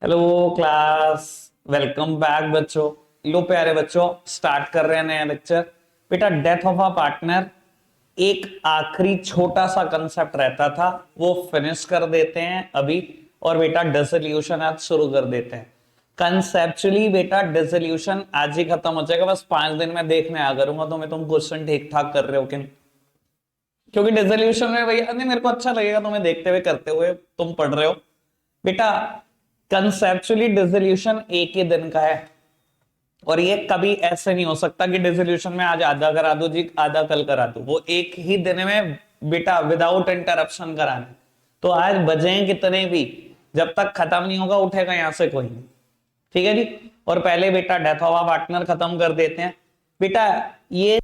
Hello class. Welcome back बच्चों। लो प्यारे बच्चों, स्टार्ट कर रहे हैं नया लेक्चर। बेटा, डेथ ऑफ अ पार्टनर एक आखिरी छोटा सा कंसेप्ट रहता था, वो फिनिश कर देते हैं अभी। और बेटा डिसोल्यूशन आज शुरू कर देते हैं। कंसेप्चुअली बेटा डिसोल्यूशन आज ही खत्म हो जाएगा, बस 5 दिन में देखने आ करूंगा तो मैं तुम क्वेश्चन ठीक ठाक कर रहे हो कि नहीं। क्योंकि डिसोल्यूशन में भैया नहीं, मेरे को अच्छा लगेगा तुम्हें देखते हुए करते हुए, तुम पढ़ रहे हो बेटा। कंसेप्चुअली डिसोल्यूशन एक ही दिन का है, और ये कभी ऐसे नहीं हो सकता कि डिसोल्यूशन में आज आधा करा दो जी, आधा कल करा दो। वो एक ही दिन में बेटा विदाउट इंटरप्शन कराना है। तो आज बजे कितने भी, जब तक खत्म नहीं होगा उठेगा यहां से कोई नहीं। ठीक है जी। और पहले बेटा डेथ ऑफ पार्टनर खत्म कर देते हैं बेटा। ये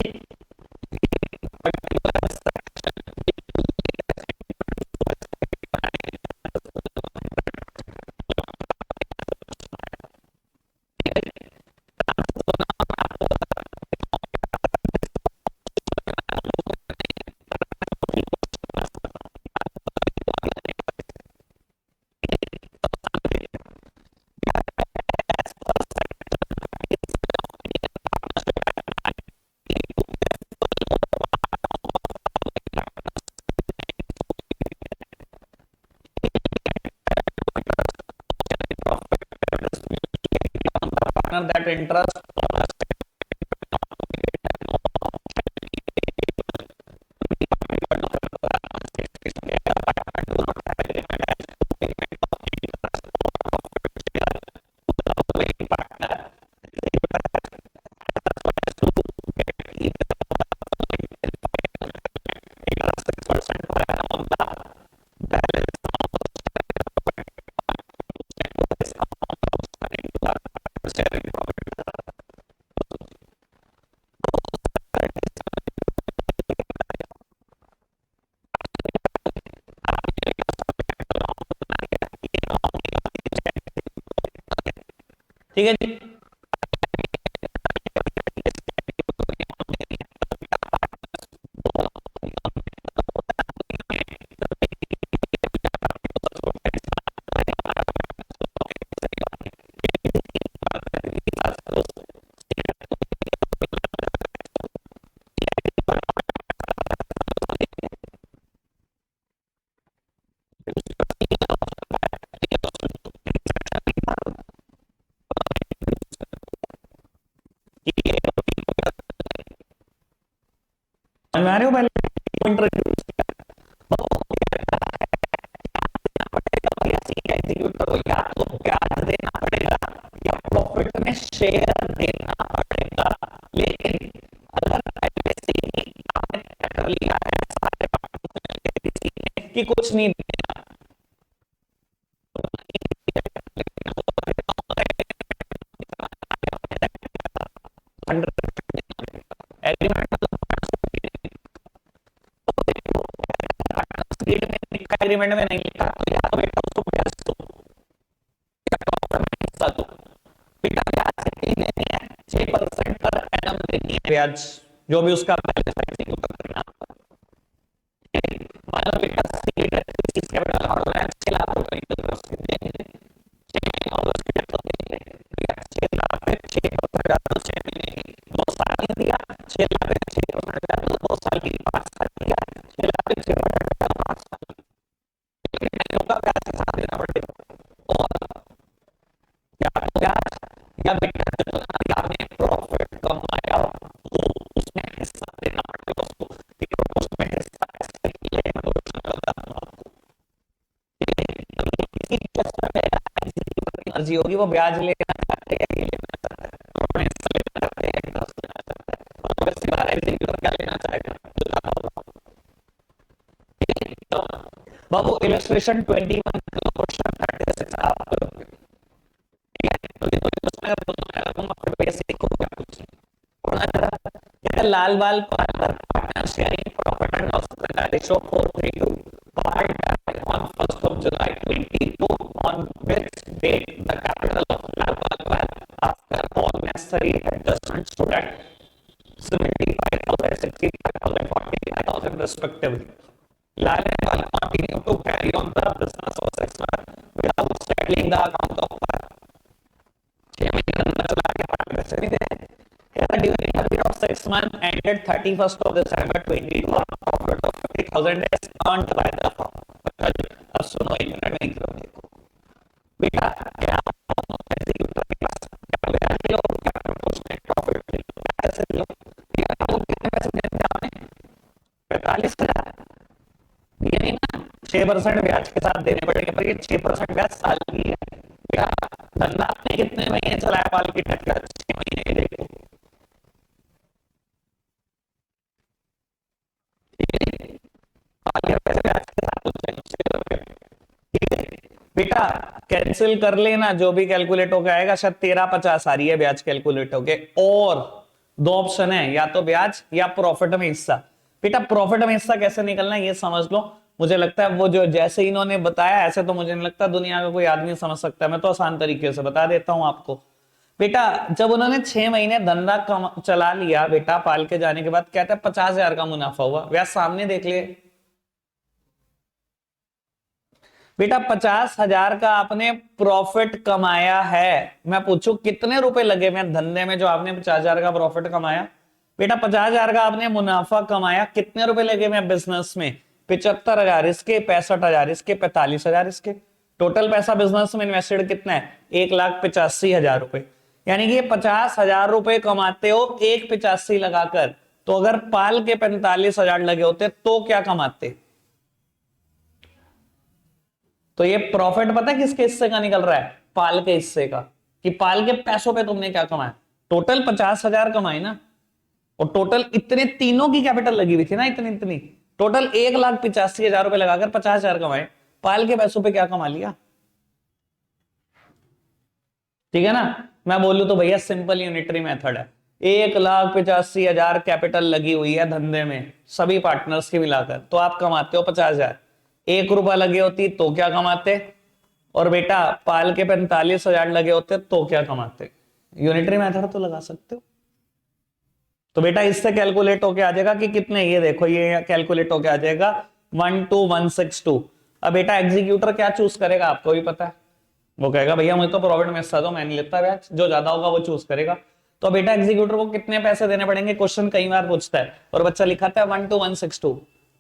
पार्टनर दैट इंटरेस्ट ठीक है जी। हमारे पहले एग्जीक्यूट करो, या तो ब्याज देना पड़ेगा या प्रॉफिट में शेयर देना पड़ेगा। लेकिन अगर पहले से ही आपने तय कर लिया है सारे कि कुछ नहीं देना, एग्रीमेंट में नहीं लिखा तो या तो बेटा उसको ब्याज दो या प्रॉफिट में हिस्सा दो। बेटा ब्याज कितनी देनी है? 6% पर एनम देनी है ब्याज, जो भी उसका बैलेंस एग्जीक्यूट करना। मान लो बेटा सीट किस कैपिटल ऑर्डर है 6 लाख रुपए की तरफ से देंगे, 6 और उसके तो देंगे। 6 लाख पे 6% तो 6 मिलेगी, 2 साल ही दिया। 6 लाख पे 6% तो 2 साल की 5 साल दिया। 6 लाख पे 6% 5 साल, लेकिन का ब्याज के साथ देना पड़ेगा। और या तो ब्याज या बेटा जितना भी आपने प्रॉफिट कमाया वो उसमें हिस्सा देना पड़ेगा उसको। उसमें हिस्सा ऐसे ही लेना तो एनर्जी होगी, वो ब्याज लेना चाहते हैं कि लेना चाहता है, अपने हिस्सा लेना चाहते हैं कि दस लेना चाहता है, तो वैसे बार एग्जीक्यूटर क्या लेना चाहेगा तो ज्यादा होगा। तो बाबू इलस्ट्रेशन 21 का क्वेश्चन 36 आप करोगे। ठीक है, तो ये तो उसमें तुम अपने बेसिक हो गया कुछ नहीं। लाल बाल partner sharing profit and loss का ratio 4:3 part on 1st of July 22, on which date the capital of Lal Bal after all necessary adjustments stood at 75,000, 65,000, 45,000 respectively. Lal and Bal continue to carry on the business of sex without settling the account of 6 months ended 31st of December 22, a profit of 50,000 is earned by the firm. अब सुनो एक minute में देखो बेटा, क्या executor के पास क्या लो, क्या प्रपोर्शनल प्रॉफिट लो, ऐसे लो, कितने पैसे देते हैं आपने? 45,000 दिए नहीं ना, 6% ब्याज के साथ देने पड़ेंगे, पर ये 6% ब्याज साल की है बेटा। धंधा आपने कितने महीने चलाया पाल की टेक का? 6 महीने। देखो पैसे ब्याज के साथ ठीक है बेटा, कैंसिल कर लेना जो भी कैलकुलेट होकर आएगा। शायद 1350 आ रही है ब्याज कैलकुलेट होके, और दो ऑप्शन है, या तो ब्याज या प्रॉफिट में हिस्सा। बेटा प्रॉफिट में हिस्सा कैसे निकलना है ये समझ लो। मुझे लगता है वो जो जैसे इन्होंने बताया, ऐसे तो मुझे नहीं लगता दुनिया का कोई आदमी समझ सकता है। मैं तो आसान तरीके से बता देता हूं आपको। बेटा जब उन्होंने 6 महीने धंधा चला लिया बेटा, पाल के जाने के बाद कहता है 50,000 का मुनाफा हुआ। ब्याज सामने देख लिए बेटा, 50,000 का आपने प्रॉफिट कमाया है। मैं पूछू कितने रुपए लगे मैं धंधे में जो आपने 50,000 का प्रॉफिट कमाया? बेटा 50,000 का आपने मुनाफा कमाया, कितने रुपए लगे मैं बिजनेस में? 75,000 इसके, 65,000 इसके, 45,000 इसके। टोटल पैसा बिजनेस में इन्वेस्टेड कितना है? 1,85,000 रुपए। यानी कि 50,000 रुपए कमाते हो 1,85 लगाकर, तो अगर पाल के 45,000 लगे होते तो क्या कमाते? तो ये प्रॉफिट पता है किसके हिस्से का निकल रहा है? पाल के हिस्से का। कि पाल के पैसों पे तुमने क्या कमाया? टोटल 50,000 कमाए ना, और टोटल इतने तीनों की कैपिटल लगी हुई थी ना, इतनी इतनी टोटल 1,85,000 रुपए लगाकर 50,000 कमाए। पाल के पैसों पे क्या कमा लिया? ठीक है ना। मैं बोलूं तो भैया सिंपल यूनिटरी मेथड है। 1,85,000 कैपिटल लगी हुई है धंधे में सभी पार्टनर्स की मिलाकर, तो आप कमाते हो 50,000। 1 रुपया लगे होती तो क्या कमाते? और बेटा पाल के 45,000 लगे होते तो क्या कमाते? यूनिटरी मेथड तो लगा सकते हो। तो बेटा इससे कैलकुलेट होके आ जाएगा कि कितने, ये देखो ये कैलकुलेट होके आ जाएगा 12,162। अब बेटा एग्जीक्यूटर क्या चूज करेगा आपको भी पता है। वो कहेगा भैया मुझे तो प्रॉफिट में हिस्सा दो, मैं नहीं लेता ब्याज, जो ज्यादा होगा वो चूज करेगा। तो बेटा एग्जीक्यूटर को कितने पैसे देने पड़ेंगे? क्वेश्चन कई बार पूछता है और बच्चा लिखाता है 12,162।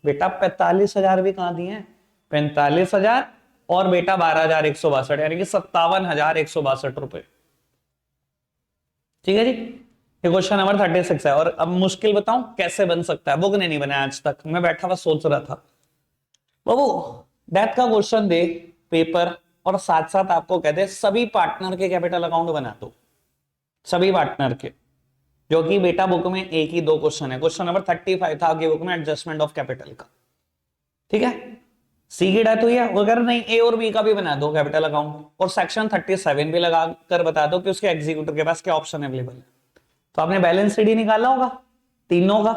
बेटा 45,000 भी कहां दिए हैं? 45,000 और बेटा 12,162, यानी कि 57,162 रुपए। ठीक है जी, ये क्वेश्चन नंबर 36 है। और अब मुश्किल बताऊं कैसे बन सकता है, बुक ने नहीं बनाया आज तक, मैं बैठा हुआ सोच रहा था। बाबू डेथ का क्वेश्चन दे पेपर, और साथ साथ आपको कहते हैं सभी पार्टनर के कैपिटल अकाउंट बना दो, सभी पार्टनर के, जो कि बेटा बुक में एक ही 2 क्वेश्चन है। क्वेश्चन नंबर 35 था आपकी बुक में एडजस्टमेंट ऑफ कैपिटल का। ठीक है, सी की डेथ हुई है वगैरह नहीं, ए और बी का भी बना दो कैपिटल अकाउंट, और सेक्शन 37 भी लगा कर बता दो कि उसके एग्जीक्यूटिव के पास क्या ऑप्शन अवेलेबल है। तो आपने बैलेंस शीट निकाला होगा तीनों का।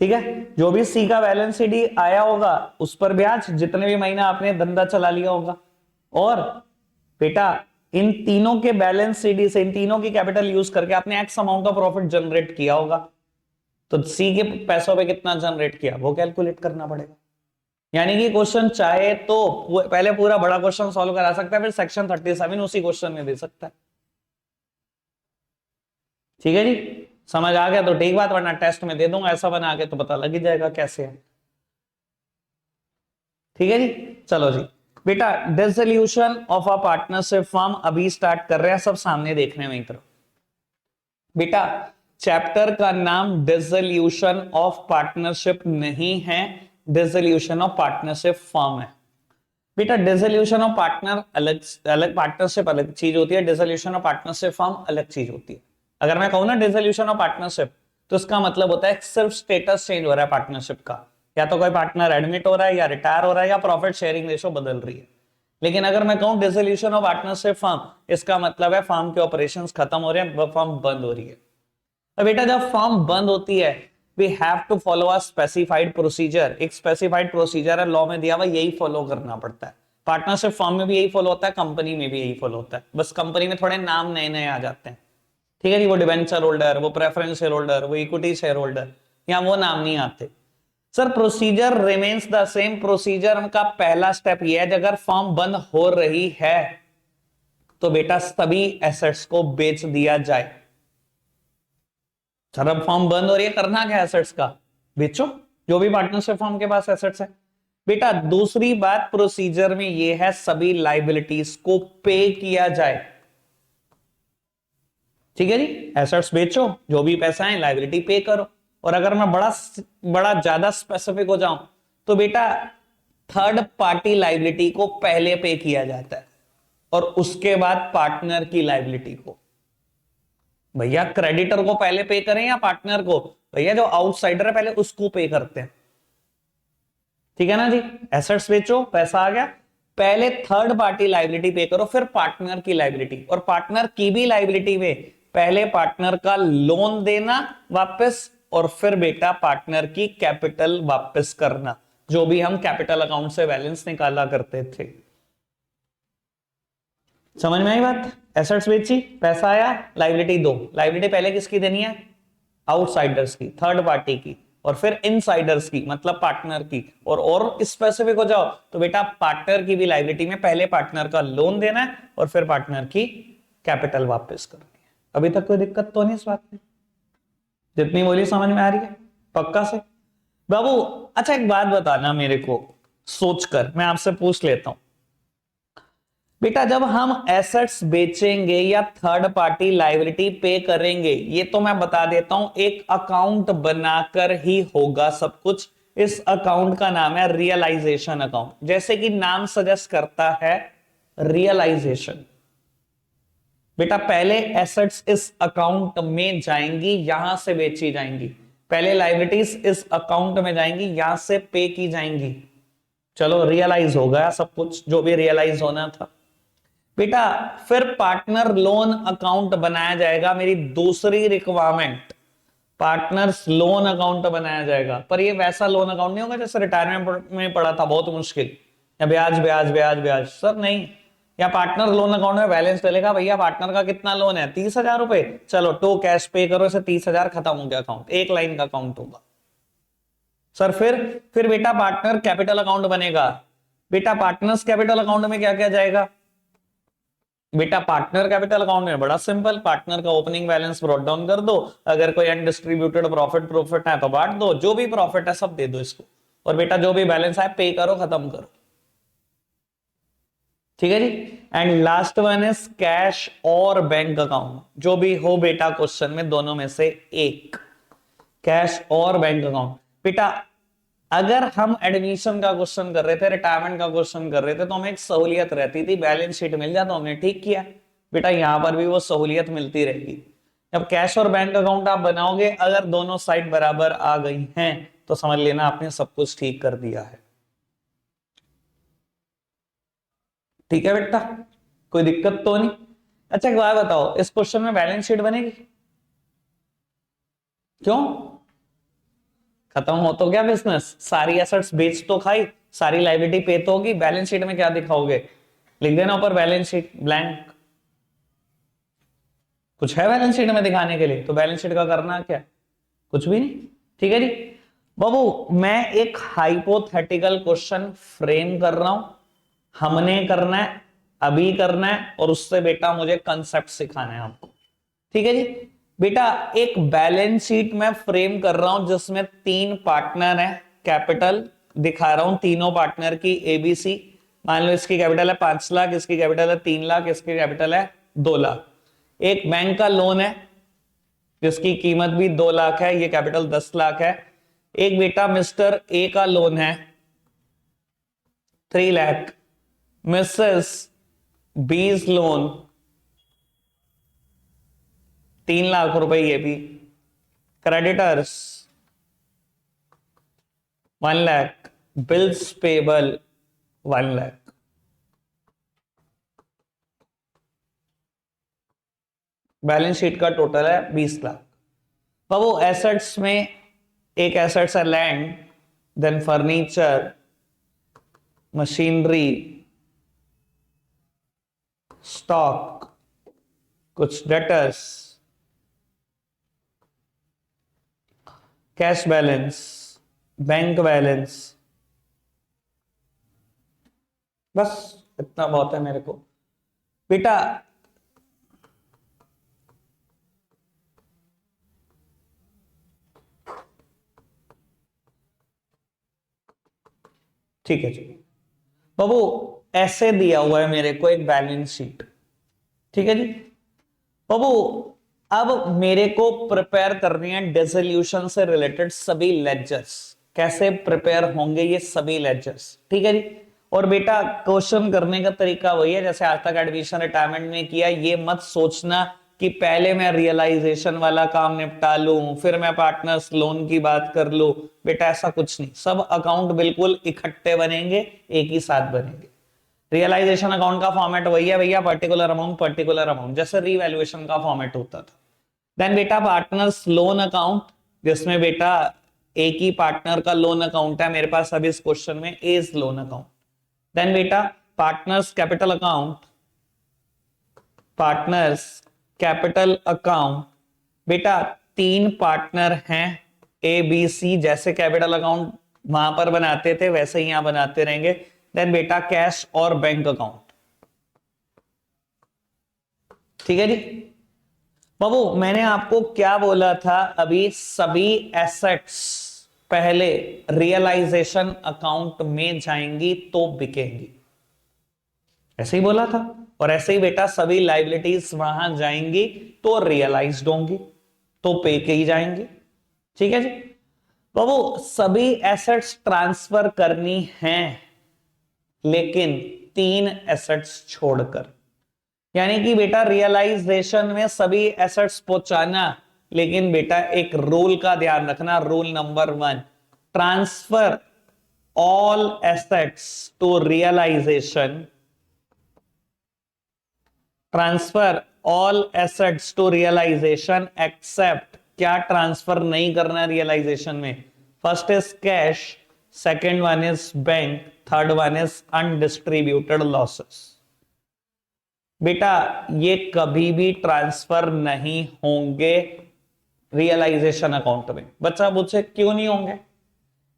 ठीक है, जो भी सी का बैलेंस शीट आया होगा उस पर ब्याज, जितने भी महीना आपने धंधा चला लिया होगा, और बेटा इन तीनों के बैलेंस शीट से इन तीनों की कैपिटल यूज करके आपने x amount of profit generate किया होगा। तो सी के पैसों पे कितना जनरेट किया वो कैलकुलेट करना पड़ेगा। यानी कि क्वेश्चन चाहे तो पहले पूरा बड़ा क्वेश्चन सॉल्व करा सकता है, फिर सेक्शन 37 उसी क्वेश्चन में दे सकता है। ठीक है जी, समझ आ गया तो ठीक बात, वरना टेस्ट में दे दूंगा ऐसा बना के तो पता लग ही जाएगा कैसे है। ठीक है जी, चलो जी बेटा dissolution of a partnership form अभी स्टार्ट कर रहे हैं, सब सामने देखने में तरफ। बेटा चैप्टर का नाम डिसोल्यूशन ऑफ पार्टनरशिप नहीं है, डिसोल्यूशन ऑफ पार्टनरशिप फॉर्म है। बेटा डिसोल्यूशन ऑफ पार्टनर अलग अलग, पार्टनरशिप अलग चीज होती है, डिसोल्यूशन ऑफ पार्टनरशिप फॉर्म अलग चीज होती है। अगर मैं कहूं ना डिसोल्यूशन ऑफ पार्टनरशिप, तो इसका मतलब होता है सिर्फ स्टेटस चेंज हो रहा है पार्टनरशिप का, या तो कोई पार्टनर एडमिट हो रहा है या रिटायर हो रहा है या प्रॉफिट शेयरिंग रेशो बदल रही है। लेकिन अगर मैं कहूं डिसोल्यूशन ऑफ पार्टनरशिप फर्म, इसका मतलब है फर्म के ऑपरेशंस खत्म हो रहे हैं, फर्म बंद हो रही है। तो बेटा जब फर्म बंद होती है we have to follow a specified procedure, एक स्पेसिफाइड प्रोसीजर है लॉ में दिया हुआ, यही फॉलो करना पड़ता है। पार्टनरशिप फर्म में भी यही फॉलो होता है, कंपनी में भी यही फॉलो होता है, बस कंपनी में थोड़े नाम नए नए आ जाते हैं। ठीक है जी, वो डिवेंचर होल्डर, वो प्रेफरेंस शेयर होल्डर, वो इक्विटी शेयर होल्डर, यहाँ वो नाम नहीं आते। Sir procedure remains the same, procedure का पहला स्टेप ये है अगर फर्म बंद हो रही है तो बेटा सभी एसेट्स को बेच दिया जाए। सर अब फॉर्म बंद हो रही है, करना क्या एसेट्स का? बेचो जो भी पार्टनरशिप फॉर्म के पास एसेट्स है। बेटा दूसरी बात प्रोसीजर में ये है, सभी लाइबिलिटीज को पे किया जाए। ठीक है जी, एसेट्स बेचो, जो भी पैसा है लाइबिलिटी पे करो। और अगर मैं बड़ा बड़ा ज्यादा स्पेसिफिक हो जाऊं तो बेटा थर्ड पार्टी लाइबिलिटी को पहले पे किया जाता है और उसके बाद पार्टनर की लाइबिलिटी को। भैया क्रेडिटर को पहले पे करें या पार्टनर को? भैया जो आउटसाइडर है पहले उसको पे करते हैं। ठीक है ना जी, एसेट्स बेचो, पैसा आ गया, पहले थर्ड पार्टी लाइबिलिटी पे करो, फिर पार्टनर की लाइबिलिटी। और पार्टनर की भी लाइबिलिटी में पहले पार्टनर का लोन देना वापस, और फिर बेटा पार्टनर की कैपिटल वापस करना, जो भी हम कैपिटल अकाउंट से बैलेंस निकाला करते थे। समझ में आई बात? एसेट्स बेची, पैसा आया, लाइबिलिटी दो। लाइबिलिटी पहले किसकी देनी है? आउटसाइडर्स की, थर्ड पार्टी की, और फिर इनसाइडर्स की मतलब पार्टनर की। और स्पेसिफिक हो जाओ तो बेटा पार्टनर की भी लाइबिलिटी में पहले पार्टनर का लोन देना है और फिर पार्टनर की कैपिटल वापस करनी है। अभी तक कोई दिक्कत तो नहीं इस बात में? जितनी बोली समझ में आ रही है पक्का से बाबू? अच्छा एक बात बताना मेरे को, सोचकर मैं आपसे पूछ लेता हूं बेटा, जब हम एसेट्स बेचेंगे या थर्ड पार्टी लाइबिलिटी पे करेंगे, ये तो मैं बता देता हूं एक अकाउंट बनाकर ही होगा सब कुछ। इस अकाउंट का नाम है रियलाइजेशन अकाउंट, जैसे कि नाम सजेस्ट करता है रियलाइजेशन। बेटा पहले एसेट्स इस अकाउंट में जाएंगी, यहां से बेची जाएंगी। पहले लाइबिलिटीज इस अकाउंट में जाएंगी, यहां से पे की जाएंगी। चलो रियलाइज हो गया सब कुछ जो भी रियलाइज होना था। बेटा फिर पार्टनर लोन अकाउंट बनाया जाएगा, मेरी दूसरी रिक्वायरमेंट, पार्टनर्स लोन अकाउंट बनाया जाएगा। पर ये वैसा लोन अकाउंट नहीं होगा जैसे रिटायरमेंट में पड़ा था, बहुत मुश्किल, या ब्याज ब्याज ब्याज ब्याज, सर नहीं। या पार्टनर लोन अकाउंट में बैलेंस डलेगा, भैया पार्टनर का कितना लोन है, 30,000 रुपए, चलो टू कैश पे करो, इसे 30,000 खत्म हो गया अकाउंट, एक लाइन का अकाउंट होगा। सर फिर बेटा पार्टनर कैपिटल अकाउंट बनेगा। बेटा पार्टनर्स कैपिटल अकाउंट में क्या क्या जाएगा? बेटा पार्टनर कैपिटल अकाउंट में बड़ा सिंपल, पार्टनर का ओपनिंग बैलेंस ब्रॉट डाउन कर दो, अगर कोई अनडिस्ट्रीब्यूटेड प्रॉफिट है तो बांट दो, जो भी प्रॉफिट है सब दे दो इसको, और बेटा जो भी बैलेंस है पे करो, खत्म करो। ठीक है जी। And last one is cash और बैंक अकाउंट, जो भी हो बेटा क्वेश्चन में दोनों में से एक, कैश और बैंक अकाउंट। बेटा अगर हम एडमिशन का क्वेश्चन कर रहे थे, रिटायरमेंट का क्वेश्चन कर रहे थे, तो हमें एक सहूलियत रहती थी, बैलेंस शीट मिल जाता, हमने ठीक किया। बेटा यहां पर भी वो सहूलियत मिलती रहेगी। जब कैश और बैंक अकाउंट आप बनाओगे, अगर दोनों साइड बराबर आ गई हैं तो समझ लेना आपने सब कुछ ठीक कर दिया है। ठीक है बेटा, कोई दिक्कत तो नहीं? अच्छा एक बात बताओ, इस क्वेश्चन में बैलेंस शीट बनेगी? क्यों? खत्म हो तो गया बिजनेस, सारी एसेट्स बेच तो खाई, सारी लाइबिलिटी पे तो होगी, बैलेंस शीट में क्या दिखाओगे? लिख देना ऊपर बैलेंस शीट ब्लैंक। कुछ है बैलेंस शीट में दिखाने के लिए? तो बैलेंस शीट का करना क्या? कुछ भी नहीं। ठीक है जी बाबू, मैं एक हाइपोथेटिकल क्वेश्चन फ्रेम कर रहा हूं, हमने करना है, अभी करना है, और उससे बेटा मुझे कंसेप्ट सिखाना है आपको। ठीक है जी बेटा, एक बैलेंस शीट में फ्रेम कर रहा हूं जिसमें तीन पार्टनर है, कैपिटल दिखा रहा हूं तीनों पार्टनर की एबीसी। मान लो इसकी कैपिटल है 5 लाख, इसकी कैपिटल है 3 लाख, इसकी कैपिटल है 2 लाख। एक बैंक का लोन है जिसकी कीमत भी 2 लाख है, ये कैपिटल 10 लाख है। एक बेटा मिस्टर ए का लोन है 3 लाख, मिसेस बीज लोन 3 लाख रुपए, ये भी creditors 1 lakh, bills payable 1 lakh. Balance sheet का टोटल है 20 लाख। बाबू एसेट्स में एक एसेट्स है land, then furniture, machinery, stock, कुछ debtors, cash balance, bank balance, बस इतना बहुत है मेरे को। बेटा ठीक है जी बाबू, ऐसे दिया हुआ है मेरे को एक बैलेंस शीट, ठीक है जी बाबू। अब मेरे को प्रिपेयर करनी है डिसोल्यूशन से रिलेटेड सभी लेजर्स, कैसे प्रिपेयर होंगे ये सभी लेजर्स, ठीक है जी। और बेटा क्वेश्चन करने का तरीका वही है जैसे आज तक एडमिशन रिटायरमेंट में किया, ये मत सोचना कि पहले मैं रियलाइजेशन वाला काम निपटा लूं फिर मैं पार्टनर्स लोन की बात कर लूं, बेटा ऐसा कुछ नहीं, सब अकाउंट बिल्कुल इकट्ठे बनेंगे, एक ही साथ बनेंगे। रियलाइजेशन अकाउंट का फॉर्मेट वही है भैया, पर्टिकुलर अमाउंट जैसे रीवैल्यूएशन का फॉर्मेट होता था। देन बेटा पार्टनर्स लोन अकाउंट, जिसमें बेटा एक ही पार्टनर का लोन अकाउंट है मेरे पास अभी इस क्वेश्चन में, एज लोन अकाउंट। देन बेटा partners capital account, partners capital account, बेटा 3 पार्टनर हैं ए बी सी, जैसे कैपिटल अकाउंट वहां पर बनाते थे वैसे ही यहां बनाते रहेंगे। देन बेटा कैश और बैंक अकाउंट, ठीक है जी बाबू। मैंने आपको क्या बोला था अभी, सभी एसेट्स पहले रियलाइजेशन अकाउंट में जाएंगी तो बिकेंगी, ऐसे ही बोला था। और ऐसे ही बेटा सभी लाइबिलिटीज वहां जाएंगी तो रियलाइज्ड होंगी, तो पे के ही जाएंगी, ठीक है जी बाबू। सभी एसेट्स ट्रांसफर करनी है लेकिन 3 एसेट्स छोड़कर, यानी कि बेटा रियलाइजेशन में सभी एसेट्स पहुंचाना, लेकिन बेटा एक रूल का ध्यान रखना, rule number 1, transfer all assets to realisation, transfer all assets to realisation except, क्या ट्रांसफर नहीं करना रियलाइजेशन में, first is cash, second one is bank, third one is undistributed losses. बेटा ये कभी भी ट्रांसफर नहीं होंगे रियलाइजेशन अकाउंट में। बच्चा पूछे क्यों नहीं होंगे,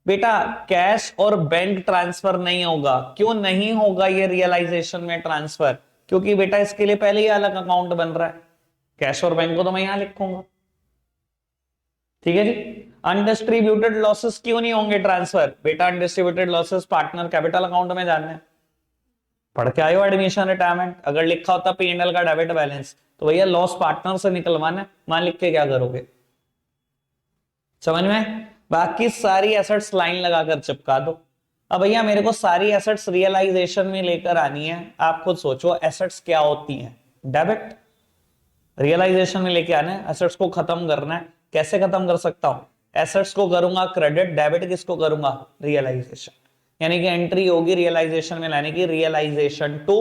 बेटा कैश और बैंक ट्रांसफर नहीं होगा, क्यों नहीं होगा ये रियलाइजेशन में ट्रांसफर, क्योंकि बेटा इसके लिए पहले ही अलग अकाउंट बन रहा है, कैश और बैंक को तो मैं यहां लिखूंगा, ठीक है जी। अनडिस्ट्रीब्यूटेड लॉसेस क्यों नहीं होंगे ट्रांसफर, बेटा undistributed losses partner capital account में जानने, पढ़ के आयो एडमिशन रिटायरमेंट, अगर लिखा होता P&L का डेबिट बैलेंस तो भैया लॉस पार्टनर से निकलवाना, मान लिख के क्या करोगे, समझ में। बाकी सारी एसेट्स लाइन लगाकर चिपका दो। अब भैया मेरे को सारी एसेट्स रियलाइजेशन में लेकर आनी है, आप खुद सोचो एसेट्स क्या होती हैं, डेबिट रियलाइजेशन में लेके आना है, एसेट्स को खत्म करना है, कैसे खत्म कर सकता हूं, एसेट्स को करूंगा क्रेडिट, डेबिट किसको करूंगा, रियलाइजेशन, यानी कि एंट्री होगी रियलाइजेशन में लाने की, रियलाइजेशन टू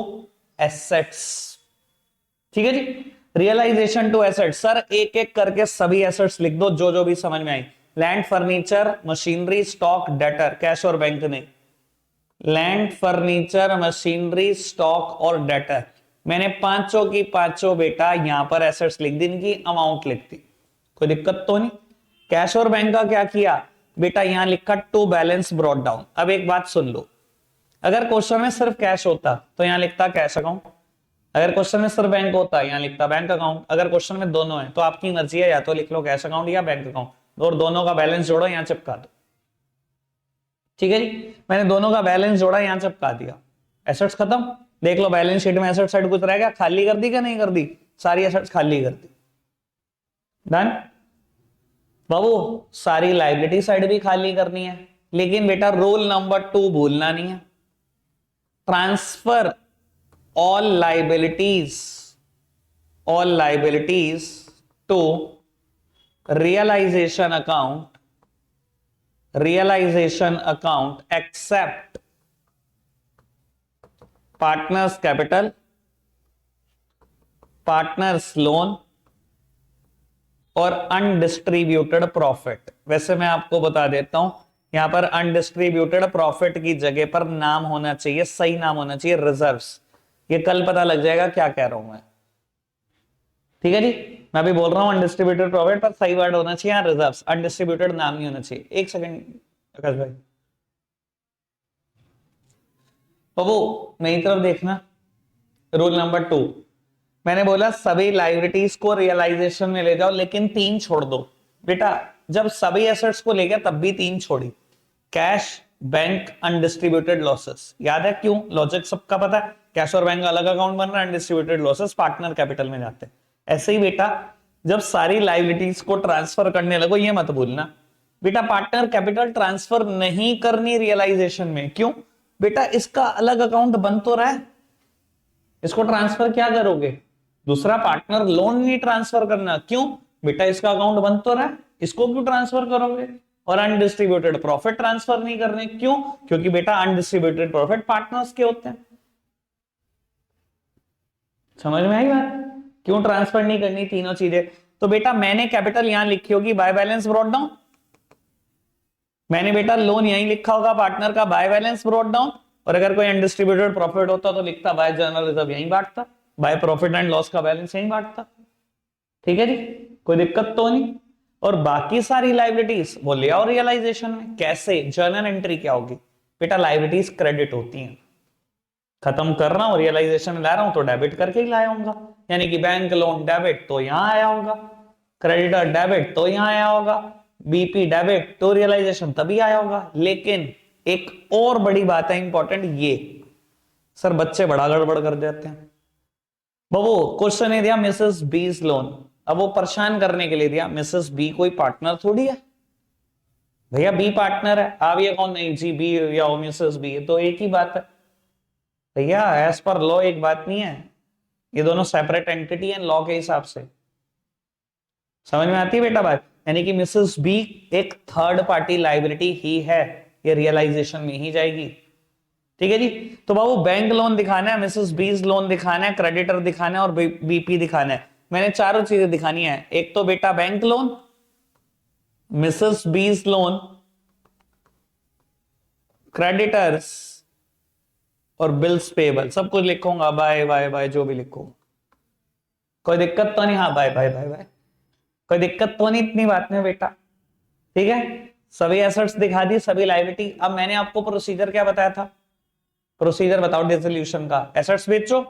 एसेट्स, ठीक है जी। रियलाइजेशन टू एसेट्स, सर एक एक करके सभी एसेट्स लिख दो जो जो भी समझ में आई, land furniture machinery stock debtor, cash और बैंक नहीं, लैंड फर्नीचर मशीनरी स्टॉक और डेटर, मैंने पांचों की पांचों बेटा यहां पर एसेट्स लिख दी, इनकी अमाउंट लिख दी, कोई दिक्कत तो नहीं। कैश और बैंक का क्या किया बेटा, यहां लिखा टू बैलेंस ब्रॉट डाउन। अब एक बात सुन लो, अगर क्वेश्चन में सिर्फ कैश होता तो यहां लिखता कैश अकाउंट, अगर क्वेश्चन में सिर्फ बैंक होता यहां लिखता बैंक अकाउंट, अगर क्वेश्चन में दोनों है तो आपकी मर्जी है, या तो लिख लो कैश अकाउंट या बैंक अकाउंट, और दोनों का बैलेंस जोड़ो यहां चिपका दो, ठीक है जी। मैंने दोनों का बैलेंस जोड़ा यहां चिपका दिया, एसेट्स खत्म। देख लो बैलेंस शीट में एसेट साइड कुछ रह गया, खाली कर दी क्या नहीं कर दी, सारी एसेट्स खाली कर दी, डन बाबू। सारी लाइबिलिटी साइड भी खाली करनी है, लेकिन बेटा रूल नंबर 2 भूलना नहीं है, transfer all liabilities to realisation account except partners capital, partners loan और अनडिस्ट्रीब्यूटेड प्रॉफिट। वैसे मैं आपको बता देता हूं, यहां पर अनडिस्ट्रीब्यूटेड प्रॉफिट की जगह पर नाम होना चाहिए, सही नाम होना चाहिए रिजर्व्स, ये कल पता लग जाएगा क्या कह रहा हूं मैं, ठीक है जी। मैं अभी बोल रहा हूं अनडिस्ट्रीब्यूटेड प्रॉफिट पर सही वर्ड होना चाहिए रिजर्व्स, अनडिस्ट्रीब्यूटेड नाम नहीं होना चाहिए। एक सेकंड आकाश भाई, बाबू मेरी तरफ देखना, रूल नंबर 2 मैंने बोला सभी लाइबिलिटीज को रियलाइजेशन में ले जाओ लेकिन 3 छोड़ दो। बेटा जब सभी एसेट्स को ले गया तब भी 3 छोड़ी, कैश बैंक अनडिस्ट्रीब्यूटेड लॉसेस। याद है क्यों? लॉजिक सबका पता है, कैश और बैंक का अलग अकाउंट बन रहा है, अनडिस्ट्रीब्यूटेड लॉसेस पार्टनर कैपिटल में जाते हैं। ऐसे ही बेटा जब सारी लाइबिलिटीज को ट्रांसफर करने लगो, ये मत भूलना बेटा पार्टनर कैपिटल ट्रांसफर नहीं करनी रियलाइजेशन में। क्यों? बेटा इसका अलग अकाउंट बन तो रहा है, इसको ट्रांसफर क्या करोगे? दूसरा पार्टनर लोन नहीं ट्रांसफर करना। क्यों? बेटा इसका अकाउंट बन तो रहा है, इसको क्यों ट्रांसफर करोगे? और अनडिस्ट्रीब्यूटेड प्रॉफिट ट्रांसफर नहीं करने। क्यों? क्योंकि बेटा अनडिस्ट्रीब्यूटेड प्रॉफिट पार्टनर्स के होते हैं। समझ में आई बात? क्यों ट्रांसफर नहीं करनी तीनों चीजें? तो बेटा मैंने कैपिटल यहां लिखी होगी बाय बैलेंस ब्रॉट डाउन, मैंने बेटा लोन यहीं लिखा होगा पार्टनर का बाय बैलेंस ब्रॉट डाउन, और अगर कोई अनडिस्ट्रीब्यूटेड प्रॉफिट होता तो लिखता बाय जनरल रिजर्व यहीं बांटता, बाय प्रॉफिट एंड लॉस का बैलेंस यहीं बांटता। ठीक है जी, कोई दिक्कत तो नहीं। और बाकी सारी लाइबिलिटीज वो ले आओ रियलाइजेशन में। कैसे? जर्नल एंट्री क्या होगी? बेटा लाइबिलिटीज क्रेडिट होती हैं, खत्म कर रहा हूं रियलाइजेशन में ला रहा हूं तो डेबिट करके ही लाया होगा। यानी कि बैंक लोन डेबिट तो यहां आया होगा, क्रेडिटर डेबिट तो यहां आया होगा, बीपी डेबिट तो रियलाइजेशन तभी आया होगा। लेकिन एक और बड़ी बात है इंपॉर्टेंट, ये सर बच्चे बड़ा गड़बड़ कर देते हैं। बाबू क्वेश्चन ने दिया मिसेस बीज लोन, अब वो परेशान करने के लिए दिया, मिसेस बी कोई पार्टनर थोड़ी है भैया, बी पार्टनर है। आप ये कौन? नहीं जी बी या मिसेस बी, तो एक ही बात है भैया, एज पर लॉ एक बात नहीं है, ये दोनों सेपरेट एंटिटी है लॉ के हिसाब से। समझ में आती है बेटा बात? यानी कि मिसेस बी एक थर्ड पार्टी लाइबिलिटी ही है, ये रियलाइजेशन में ही जाएगी। ठीक है जी। तो बाबू बैंक लोन दिखाना है, मिसेस बीज लोन दिखाना है, क्रेडिटर दिखाना है और बीपी दिखाना है। मैंने चारों चीजें दिखानी है। एक तो बेटा बैंक लोन, मिसेस बीज लोन, क्रेडिटर्स और बिल्स पेबल, सब कुछ लिखूंगा बाय बाय बाय, जो भी लिखूंगा। कोई दिक्कत तो नहीं? हाँ बाय बाय बाय बाय, कोई दिक्कत तो नहीं इतनी बात में बेटा। ठीक है, सभी एसेट्स दिखा दी, सभी लायबिलिटी। अब मैंने आपको प्रोसीजर क्या बताया था? प्रोसीजर बताओ डिसोल्यूशन का। एसेट्स बेचो,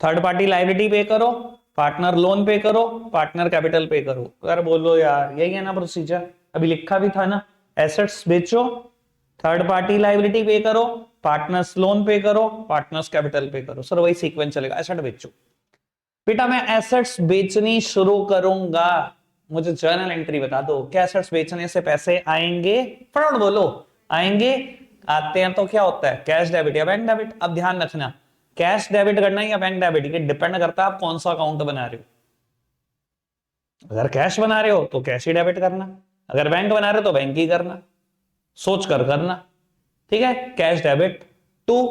थर्ड पार्टी लायबिलिटी पे करो, पार्टनर लोन पे करो, पार्टनर कैपिटल पे करो। अगर बोलो यार यही है ना प्रोसीजर, अभी लिखा भी था ना, एसेट्स बेचो, थर्ड पार्टी लायबिलिटी पे करो, पार्टनर्स लोन पे करो, पार्टनर्स कैपिटल पे करो। सर वही सीक्वेंस चलेगा। एसेट बेचो बेटा, मैं एसेट्स बेचनी शुरू करूंगा, मुझे जर्नल एंट्री बता दो, क्या एसेट्स बेचने से पैसे आएंगे? फटाफट बोलो। आएंगे? आते हैं तो क्या होता है? कैश डेबिट या बैंक डेबिट। अब ध्यान रखना, कैश डेबिट करना है या बैंक डेबिट, ये डिपेंड करता है आप कौन सा अकाउंट बना रहे हो। अगर कैश बना रहे हो तो कैश ही डेबिट करना, अगर बैंक बना रहे हो तो बैंक ही करना, सोच कर करना। ठीक है, कैश डेबिट टू,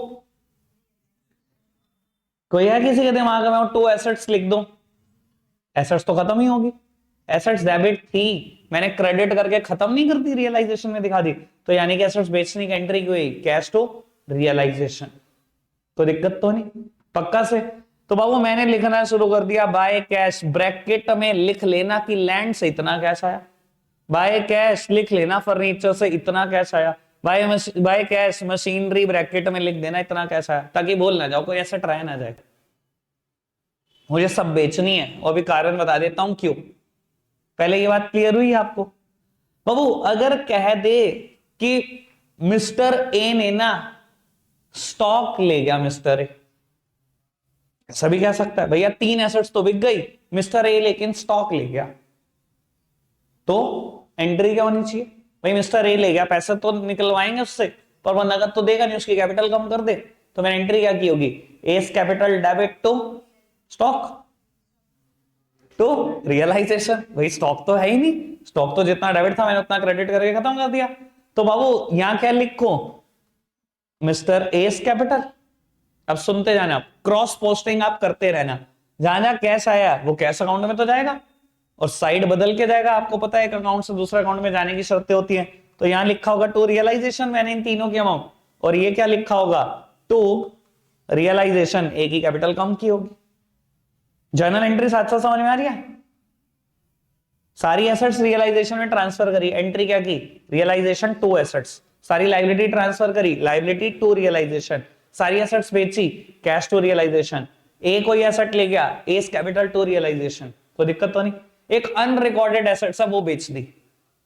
कोई है किसी के दिमाग में टू एसेट्स लिख दो, एसेट्स तो खत्म ही होगी। एसेट्स डेबिट थी, मैंने क्रेडिट करके खत्म नहीं करती, रियलाइजेशन में दिखा दी, तो यानी कि एसेट्स बेचने की एंट्री की हुई, कैश टू रियलाइजेशन। तो दिक्कत तो नहीं? पक्का से? तो बाबू मैंने लिखना शुरू कर दिया बाय कैश, ब्रैकेट में लिख लेना कि लैंड से इतना कैश आया, बाय कैश लिख लेना फर्नीचर से इतना कैश आया, बाय कैश मशीनरी ब्रैकेट में लिख देना इतना कैश आया, ताकि बोल ना जाओ, कोई एसेट रह ना जाए। मुझे सब बेचनी है, और भी कारण बता देता हूं क्यों। पहले ये बात क्लियर हुई आपको? बाबू अगर कह दे कि मिस्टर ए ने ना स्टॉक ले गया, मिस्टर ए, सभी कह सकता है भैया 3 एसेट्स तो बिक गई, मिस्टर ए लेकिन स्टॉक ले गया, तो एंट्री क्या होनी चाहिए? भाई मिस्टर ए ले गया, पैसे तो निकलवाएंगे उससे, पर वो नगद तो देगा नहीं, उसकी कैपिटल कम कर दे, तो मैंने एंट्री क्या की होगी? S capital debit to stock to realisation. भाई स्टॉक तो है ही नहीं, स्टॉक तो जितना डेबिट था मैंने उतना क्रेडिट करके खत्म कर दिया। तो बाबू यहां क्या लिखो? Mister S capital. अब सुनते जाना, आप क्रॉस पोस्टिंग आप करते रहना, जहां जहां कैश आया वो कैश अकाउंट में तो जाएगा, और साइड बदल के जाएगा। आपको पता है एक अकाउंट से दूसरे अकाउंट में जाने की शर्तें होती हैं, तो यहां लिखा होगा टू रियलाइजेशन, मैंने इन तीनों की अमाउंट, और ये क्या लिखा होगा? टू रियलाइजेशन, एक ही कैपिटल कम की होगी। जर्नल एंट्री साथ साथ समझ में आ रही है? सारी एसेट्स रियलाइजेशन में ट्रांसफर करी, एंट्री क्या की? Realisation to assets. सारी लायबिलिटी ट्रांसफर करी, लायबिलिटी टू रियलाइजेशन। सारी एसेट्स बेची, कैश टू रियलाइजेशन। ए कोई एसेट ले गया, एस कैपिटल टू रियलाइजेशन। कोई दिक्कत तो नहीं? एक अनरिकॉर्डेड एसेट्स है वो बेच दी,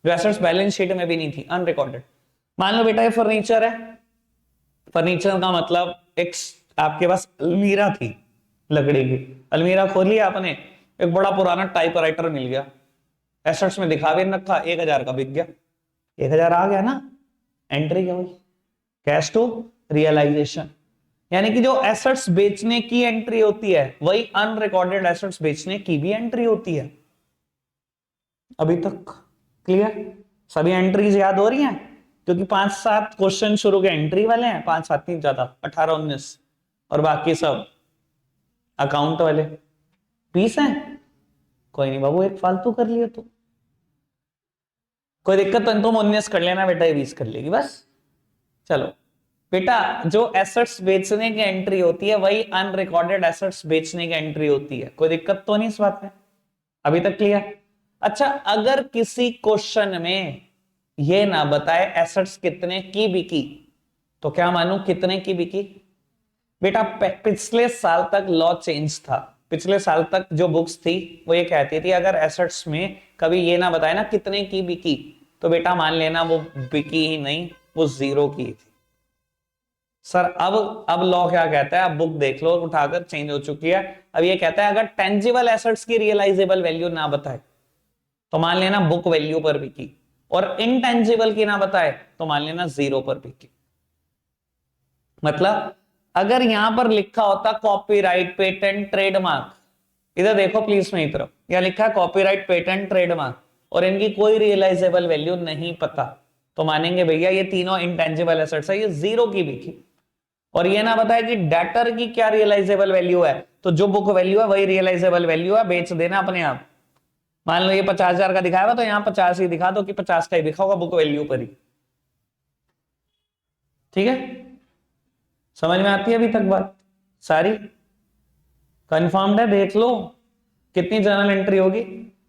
जो एसेट्स बैलेंस शीट में भी नहीं थी, अनरिकॉर्डेड। मान लो बेटा ये फर्नीचर है, फर्नीचर का मतलब एक आपके पास अलमीरा थी लकड़ी की, अलमीरा खोली आपने, एक बड़ा पुराना टाइपराइटर मिल गया, एसेट्स में दिखा भी नहीं रखा, 1,000 का बिक गया, 1,000 आ गया ना, एंट्री क्या हुई, कैश टू रियलाइजेशन। यानी कि जो एसेट्स बेचने की एंट्री होती है वही अनरिकॉर्डेड एसेट्स बेचने की भी एंट्री होती है। अभी तक क्लियर? सभी एंट्रीज याद हो रही हैं? क्योंकि 5-7 क्वेश्चन शुरू के एंट्री वाले हैं, 5-7 नहीं ज्यादा, 18-19, और बाकी सब अकाउंट वाले 20 हैं। कोई नहीं बाबू, एक फालतू कर लिया तो कोई दिक्कत तो तुम 19 कर लेना बेटा, ये 20 कर लेगी बस। चलो बेटा, जो एसेट्स बेचने की एंट्री होती है वही अनरिकॉर्डेड एसेट्स बेचने की एंट्री होती है। कोई दिक्कत तो नहीं इस बात में? अभी तक क्लियर? अच्छा, अगर किसी क्वेश्चन में ये ना बताए एसेट्स कितने की बिकी, तो क्या मानू कितने की बिकी? बेटा पिछले साल तक लॉ चेंज था, पिछले साल तक जो बुक्स थी वो ये कहती थी अगर एसेट्स में कभी ये ना बताए ना कितने की बिकी, तो बेटा मान लेना वो बिकी ही नहीं, वो जीरो की थी। सर अब लॉ क्या कहता है? अब बुक देख लो उठाकर, चेंज हो चुकी है। अब ये कहता है अगर टेंजिबल एसेट्स की रियलाइजेबल वैल्यू ना बताए तो मान लेना बुक वैल्यू पर बिकी, और इनटेंजिबल की ना बताए तो मान लेना जीरो पर बिकी। मतलब अगर यहां पर लिखा होता कॉपीराइट, पेटेंट, ट्रेडमार्क, इधर देखो प्लीज मेरी तरफ, यहां लिखा है कॉपीराइट, पेटेंट, ट्रेडमार्क, और इनकी कोई रियलाइजेबल वैल्यू नहीं पता, तो मानेंगे भैया ये तीनों इंटेंजिबल एसेट्स है, ये जीरो की बिकी। और ये ना बताया कि डेटर की क्या रियलाइजेबल वैल्यू है, तो जो बुक वैल्यू है वही रियलाइजेबल वैल्यू है, बेच देना अपने आप। मान लो ये 50,000 का दिखाया हुआ तो यहां 50 ही दिखा दो कि 50 का ही दिखा होगा बुक वैल्यू पर ही। ठीक है, समझ में आती है अभी तक बात सारी? कंफर्म्ड है? देख लो कितनी जर्नल एंट्री होगी,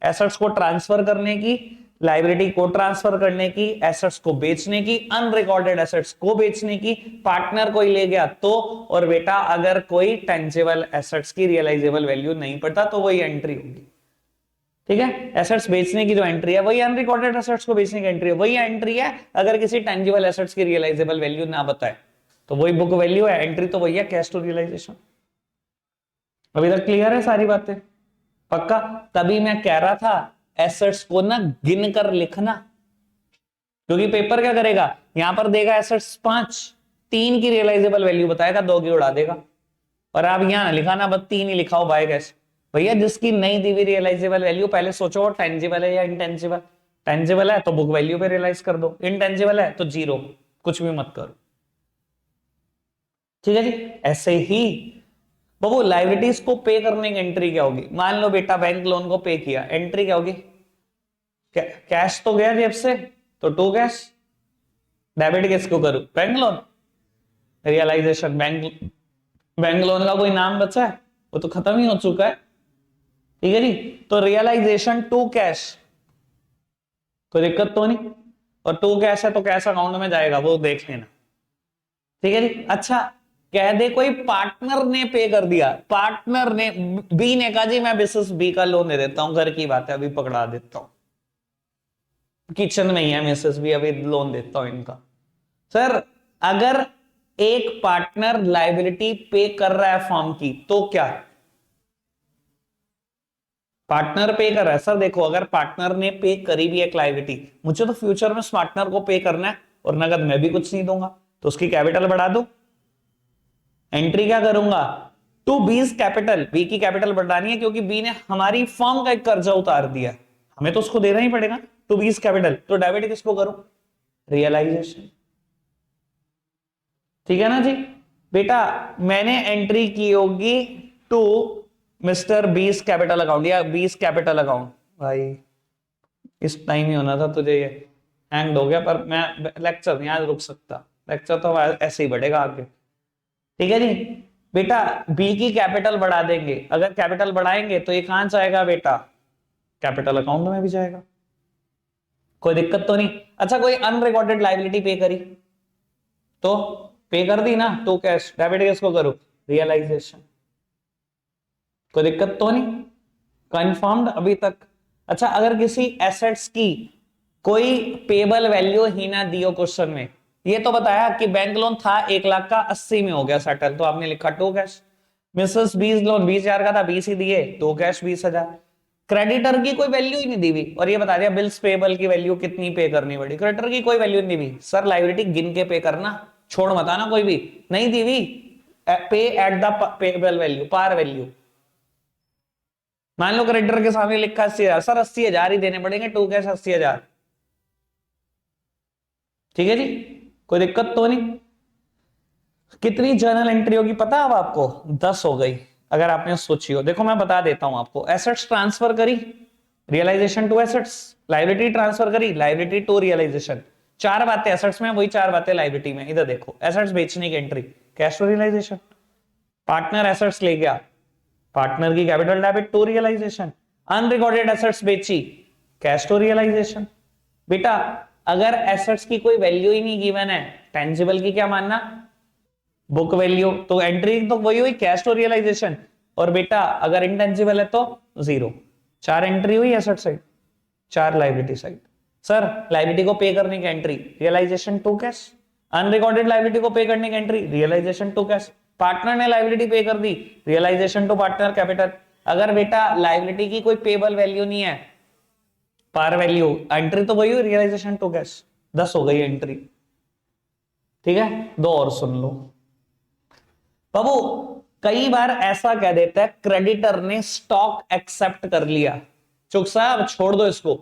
एसेट्स को ट्रांसफर करने की, लाइबिलिटी को ट्रांसफर करने की, एसेट्स को बेचने की, अनरिकॉर्डेड एसेट्स को बेचने की, पार्टनर कोई ले गया तो, और बेटा अगर कोई टेंजिबल एसेट्स की रियलाइजेबल वैल्यू नहीं पड़ता तो वही एंट्री होगी। ठीक है, एसेट्स बेचने की जो एंट्री है वही अनरिकॉर्डेड एसेट्स को बेचने की एंट्री है, वही एंट्री है अगर किसी टेंजिबल एसेट्स की रियलाइजेबल वैल्यू ना बताए तो वही बुक वैल्यू है, एंट्री तो वही है, कैश टू रियलाइजेशन। अभी तक क्लियर है सारी बातें? पक्का? तभी मैं कह रहा था एसेट्स को ना गिन कर लिखना, क्योंकि पेपर क्या करेगा, यहां पर देगा एसेट्स 5, 3 की रियलाइजेबल वैल्यू बताएगा, 2 की उड़ा देगा। और आप यहां लिखा ना, बस 3 ही लिखाओ बाय कैश। भैया जिसकी नहीं दी हुई रियलाइजेबल वैल्यू पहले सोचो टेंजिबल है या इंटेंजिबल। टेंजिबल है तो बुक वैल्यू पे रियलाइज कर दो, इनटेंजिबल है तो जीरो, कुछ भी मत करो। ठीक है जी, ऐसे ही बाबू लाइबिलिटीज को पे करने की एंट्री क्या होगी? मान लो बेटा बैंक लोन को पे किया, एंट्री क्या होगी? कैश तो गया जेब से, तो टू कैश। डेबिट किसको करूं? Bank loan. Realisation bank loan का कोई नाम बचा है? वो तो खत्म ही हो चुका है। ठीक है जी, तो रियलाइजेशन टू कैश, कोई दिक्कत तो नहीं, और टू कैश है तो कैश अकाउंट में जाएगा, वो देख लेना। ठीक है जी। अच्छा, कह दे कोई पार्टनर ने पे कर दिया, पार्टनर ने, बी ने कहा जी मैं बिजनेस बी का लोन दे देता हूं, घर की बात है अभी पकड़ा देता हूं, किचन में ही है मिसेस बी, अभी लोन देता हूं इनका। सर अगर एक पार्टनर लायबिलिटी पे कर रहा है फॉर्म की तो क्या? पार्टनर पे कर रहा है। सर देखो, अगर पार्टनर ने पे करी भी एक लायबिलिटी, मुझे तो फ्यूचर में उस पार्टनर को पे करना है और नगद मैं भी कुछ नहीं दूंगा, तो उसकी कैपिटल बढ़ा दो। एंट्री क्या करूंगा? टू बीज कैपिटल, बी की कैपिटल बढ़ानी है क्योंकि बी ने हमारी फर्म का एक कर्जा उतार दिया, हमें तो उसको देना ही पड़ेगा। टू बीज कैपिटल, तो डेबिट किसको करूं? रियलाइजेशन। ठीक है ना जी बेटा, मैंने एंट्री की होगी to mister B's capital account या बीस कैपिटल अकाउंट। भाई इस टाइम ही होना था तुझे, ये हैंग हो गया, पर मैं लेक्चर नहीं आज रुक सकता, लेक्चर तो ऐसे ही बढ़ेगा आगे। ठीक है जी बेटा, बी की कैपिटल बढ़ा देंगे, अगर कैपिटल बढ़ाएंगे तो ये कहां जाएगा बेटा? कैपिटल अकाउंट में भी जाएगा, कोई दिक्कत तो नहीं। अच्छा, कोई अनरिकॉर्डेड लायबिलिटी पे करी तो पे कर दी ना, तो कैश, डेबिट किसको करूं? रियलाइजेशन, कोई दिक्कत तो नहीं, कंफर्म्ड अभी तक? अच्छा, अगर किसी एसेट्स की कोई पेबल वैल्यू ही ना दियो क्वेश्चन में। ये तो बताया कि बैंक लोन था 1 लाख का, 80 में हो गया सेटल, तो आपने लिखा टू कैश। मिसेस 20 लोन 20,000 का था, 20 ही दिए, तो कैश 20,000। क्रेडिटर की कोई वैल्यू ही नहीं दी हुई, और ये बता दिया बिल्स पेबल की वैल्यू कितनी पे करनी पड़ी। क्रेडिटर की कोई वैल्यू नहीं दी हुई। सर लायबिलिटी गिन के पे करना, छोड़ मत आना कोई भी, नहीं दी हुई। Pay at the payable value, par value. मान लो क्रेडिटर के सामने लिखा 80,000, सर 80,000 ही देने पड़ेंगे, टू कैश 80,000। ठीक है जी, कोई दिक्कत तो नहीं। कितनी जर्नल एंट्री होगी पता है अब आपको? 10 हो गई, अगर आपने सोची हो। देखो मैं बता देता हूं आपको। एसेट्स ट्रांसफर करी, realisation to assets. Liability transfer करी, लायबिलिटी टू रियलाइजेशन। चार बातें एसेट्स में, वही चार बातें लायबिलिटी में। इधर देखो, एसेट्स बेचने की entry, cash to realisation. Partner assets ले गया, पार्टनर की capital debit to realisation. Unrecorded assets बेची, कैश टू रियलाइजेशन। बेटा अगर एसेट्स की कोई वैल्यू ही नहीं गिवन है, टेंजिबल की क्या मानना, बुक वैल्यू, तो एंट्री तो वही हुई, कैश टू रियलाइजेशन। और बेटा अगर इंटेंजिबल है तो जीरो। चार एंट्री हुई एसेट साइड, चार लायबिलिटी साइड। सर लायबिलिटी को पे करने की entry, realisation to cash. Unrecorded liability को पे करने की entry, realisation to cash. Partner ने लायबिलिटी पे कर दी, रियलाइजेशन टू पार्टनर कैपिटल। अगर बेटा लायबिलिटी की कोई पेबल वैल्यू नहीं है, पार वैल्यू, एंट्री तो वही हुई, रियलाइजेशन टू कैश। 10 हो गई एंट्री। ठीक है, दो और सुन लो बाबू। कई बार ऐसा कह देता है क्रेडिटर ने स्टॉक एक्सेप्ट कर लिया, चुप साहब छोड़ दो इसको।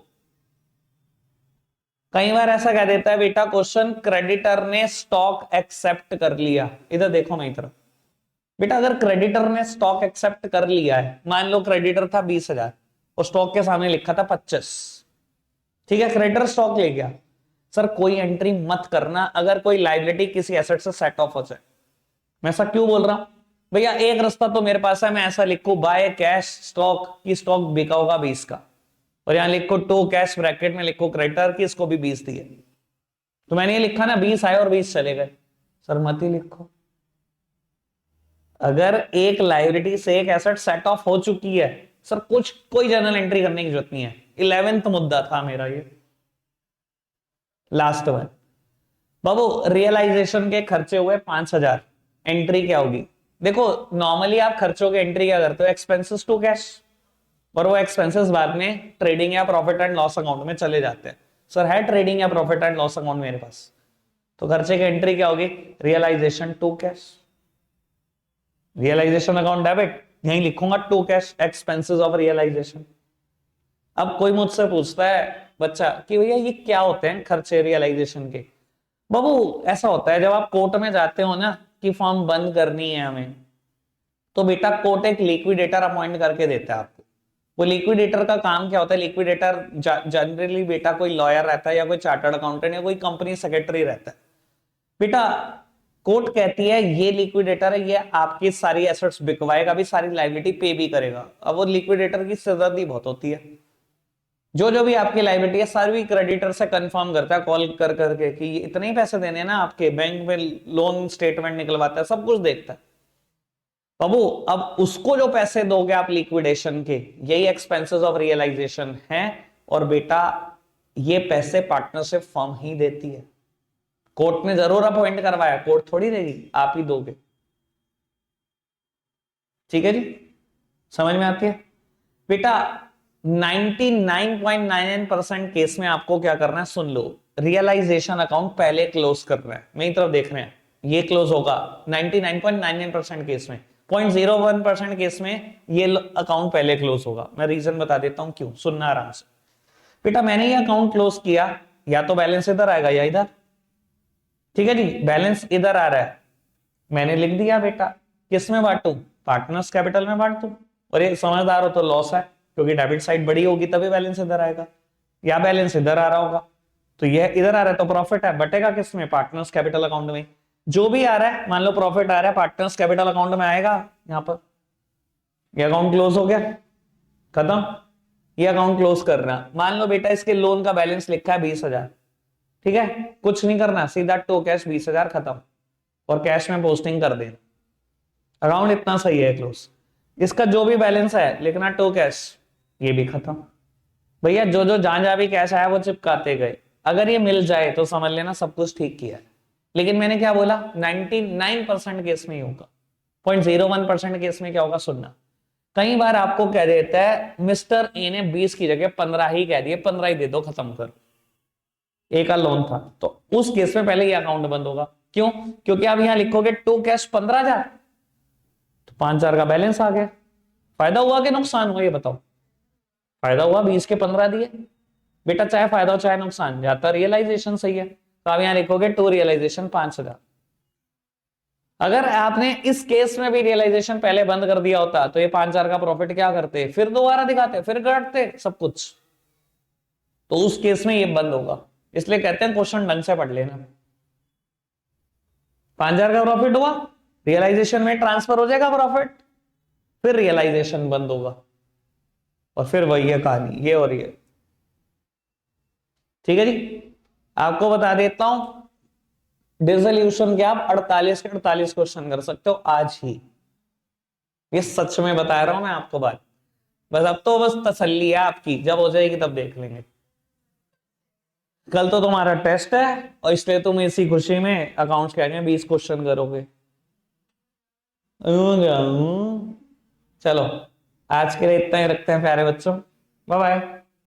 कई बार ऐसा कह देता है बेटा क्वेश्चन, क्रेडिटर ने स्टॉक एक्सेप्ट कर लिया। इधर देखो मेरी तरफ बेटा, अगर क्रेडिटर ने स्टॉक एक्सेप्ट कर लिया है, मान लो क्रेडिटर था 20,000 और स्टॉक के सामने लिखा था 25, ठीक है, क्रेडिटर स्टॉक ले गया। सर कोई एंट्री मत करना अगर कोई लायबिलिटी किसी एसेट से सेट ऑफ हो जाए। मैं ऐसा क्यों बोल रहा हूं भैया? एक रास्ता तो मेरे पास है, मैं ऐसा लिखूं बाय कैश स्टॉक की स्टॉक बिका होगा 20 का, और यहां लिखो टू कैश ब्रैकेट में लिखो क्रेडिटर की इसको भी 20 दिए। तो मैंने ये लिखा ना 20 आए और 20 चले गए। सर मत ही लिखो। अगर एक लायबिलिटी से एक एसेट सेट ऑफ हो चुकी है, सर कुछ कोई जर्नल एंट्री करने की जरूरत नहीं है। 11th मुद्दा था मेरा ये, लास्ट वन। बाबू रियलाइजेशन के खर्चे हुए 5,000, एंट्री क्या होगी? देखो नॉर्मली आप खर्चों की एंट्री क्या करते हो, एक्सपेंसेस टू कैश, और वो एक्सपेंसेस बाद में ट्रेडिंग या प्रॉफिट एंड लॉस अकाउंट में चले जाते हैं। सर है ट्रेडिंग या प्रॉफिट एंड लॉस अकाउंट मेरे पास, तो खर्चे की एंट्री क्या होगी? Realisation to cash. Realisation account debit, यहीं लिखूंगा to cash expenses of realisation. अब कोई मुझसे पूछता है बच्चा कि भैया ये क्या होते हैं खर्चे रियलाइजेशन के? बाबू ऐसा होता है जब आप कोर्ट में जाते हो ना कि फॉर्म बंद करनी है हमें, तो बेटा कोर्ट एक लिक्विडेटर अपॉइंट करके देता है आपको। वो लिक्विडेटर का काम क्या होता है? लिक्विडेटर जनरली बेटा कोई लॉयर रहता है या कोई चार्टर्ड अकाउंटेंट या कोई कंपनी सेक्रेटरी रहता है। बेटा कोर्ट कहती है ये लिक्विडेटर है, ये आपकी सारी एसेट्स बिकवाएगा भी, सारी लायबिलिटी पे भी करेगा। अब वो लिक्विडेटर की सिरदर्दी बहुत होती है, जो जो भी आपकी लायबिलिटी है सारी क्रेडिटर से कंफर्म करता है कॉल कर करके कि इतने ही पैसे देने हैं ना आपके, बैंक में लोन स्टेटमेंट निकलवाता है, सब कुछ देखता है। बाबू अब उसको जो पैसे दोगे आप लिक्विडेशन के, यही एक्सपेंसेस ऑफ रियलाइजेशन है। और बेटा ये पैसे पार्टनरशिप फर्म ही देती है, कोर्ट ने जरूर अपॉइंट करवाया, कोर्ट थोड़ी देगी, आप ही दोगे। ठीक है जी, समझ में आती है बेटा? 99.99% केस में आपको क्या करना है सुन लो, रियलाइजेशन अकाउंट पहले क्लोज करना है। मेरी तरफ देख रहे हैं, ये क्लोज होगा 99.99% केस में। 0.01% केस में ये अकाउंट पहले क्लोज होगा। मैं रीजन बता देता हूं क्यों, सुनना आराम से। बेटा मैंने ये अकाउंट क्लोज किया, या तो बैलेंस इधर आएगा या इधर। ठीक है जी, बैलेंस इधर आ रहा है, मैंने लिख दिया बेटा किस में बांटू, पार्टनर्स कैपिटल में बांट दूं। और ये समझदार हो तो लॉस है, क्योंकि डेबिट साइड बड़ी होगी तभी बैलेंस इधर आएगा, या बैलेंस इधर आ रहा होगा तो यह इधर आ रहा है तो प्रॉफिट है, बटेगा किस में? पार्टनर्स कैपिटल अकाउंट में। जो भी आ रहा है, मान लो प्रॉफिट आ रहा है, पार्टनर्स कैपिटल अकाउंट में आएगा। यहां पर ये अकाउंट क्लोज हो गया, खत्म। ये अकाउंट क्लोज करना। मान लो बेटा इसके लोन का बैलेंस लिखा है 20,000, ठीक है, कुछ नहीं करना, सीधा टू कैश 20,000 खत्म, और कैश में पोस्टिंग कर देना। अकाउंट इतना सही है क्लोज। इसका जो भी बैलेंस है लिखना टू कैश, ये भी खत्म। भैया जो जो जहां जहां भी कैश आया वो चिपकाते गए, अगर ये मिल जाए तो समझ लेना सब कुछ ठीक किया है। लेकिन मैंने क्या बोला, 99% केस में ही होगा, 0.01% केस में क्या होगा सुनना। कई बार आपको कह देता है मिस्टर ए ने 20 की जगह 15 ही कह दिए, 15 ही दे दो खत्म करो, ए का लोन था, तो उस केस में पहले ये अकाउंट बंद होगा। क्यों? क्योंकि आप यहां लिखोगे टू कैश 15,000, तो 5,000 का बैलेंस आ गया। फायदा हुआ कि नुकसान हुआ ये बताओ? फायदा हुआ, 20 के 15 दिए। बेटा चाहे फायदा हो चाहे नुकसान, जाता रियलाइजेशन सही है, तो आप यहां लिखोगे टू रियलाइजेशन 5,000। अगर आपने इस केस में भी रियलाइजेशन पहले बंद कर दिया होता तो ये 5,000 का प्रॉफिट क्या करते, फिर दोबारा दिखाते, फिर काटते सब कुछ, तो उस केस में ये बंद होगा। इसलिए कहते हैं क्वेश्चन ढंग से पढ़ लेना। 5,000 का प्रॉफिट हुआ, रियलाइजेशन में ट्रांसफर हो जाएगा प्रॉफिट, फिर रियलाइजेशन बंद होगा, और फिर वही है कहानी, ये और ये। ठीक है जी, आपको बता देता हूं डिसोल्यूशन के आप 48 के 48 क्वेश्चन कर सकते हो आज ही, ये सच में बता रहा हूं मैं आपको बात। बस अब तो बस तसल्ली है आपकी, जब हो जाएगी तब देख लेंगे। कल तो तुम्हारा टेस्ट है, और इसलिए तुम इसी खुशी में अकाउंट्स के 20 क्वेश्चन करोगे। चलो आज के लिए इतना ही रखते हैं प्यारे बच्चों, बाय बाय।